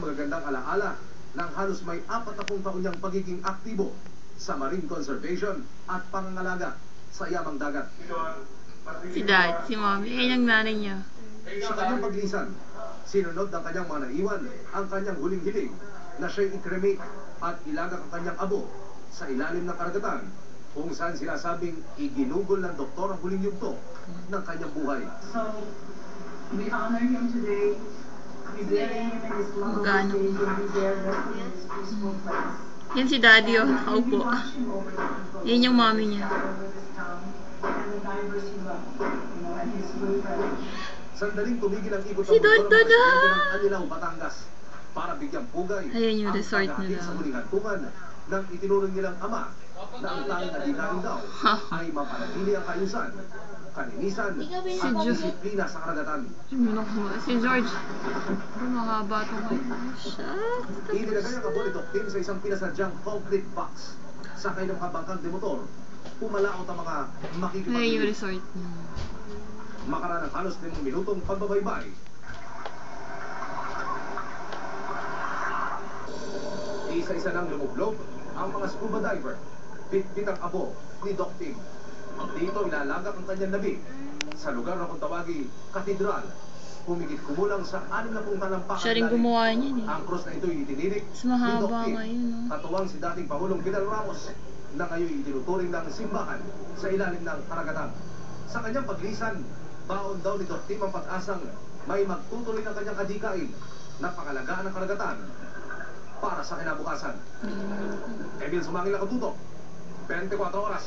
magagandang alaala ng halos may 40 taon niyang pagiging aktibo sa marine conservation at pangangalaga sa yamang dagat. Si Dad, si Mommy, yan yung nanay niya. Sa kanyang paglisan, sinunod ng kanyang mga naiwan ang kanyang huling hiling na siya'y i-cremate at ilagak ang kanyang abo sa ilalim ng karagatan kung saan sila sabing iginugol ng doktor ang huling yugto ng kanyang buhay. So, we honor him today. We bury him in his love Magano. stage and be there resting in this peaceful place. Yan si Daddy, oh, We nakaupo. watch him over the people Yan yung mommy niya. over this town and the divers he loved, and his good friends. Sandaling tumigil ang ikot Si ng motor Dodo ng na! presidente ng Anilaw, Batangas para bigyang pugay Ayan yung ang resort paghahatid nila. sa muling hantungan ng itinuring nilang ama na ang tanging adhikain daw ay mapanatili ang kaayusan, kalinisan at disiplina sa karagatan. Si George. Mahaba ito ngayon. Shucks. Inilagay ang abo ni Doktim sa isang pinasadyang concrete box. Sakay ng kabangkang de motor, pumalaot ang mga Ayan yung makikipagpili. resort niya. Makaraan ng halos 5 minutong pagbabaybay. Isa-isa nang lumublog ang mga scuba diver. Bitbit ang abo ni Doktim. Dito ilalagak ang kanyang labi sa lugar na kung tawagi Katedral. Humigit kumulang sa 60 talampakan. Siya rin gumawa niyan eh. Ang krus na ito'y itinirik Mas ni mahaba Doktim. ngayon, no? Katuwang si dating Pangulong Fidel Ramos na ngayon itinuturing ng simbahan sa ilalim ng karagatan. Sa kanyang paglisan, baon daw ni Doktim ang pag-asang may magtutuloy ng kanyang adhikain na pangalagaan ng karagatan para sa kinabukasan. Emil Sumangil, nakatutok. 24 oras.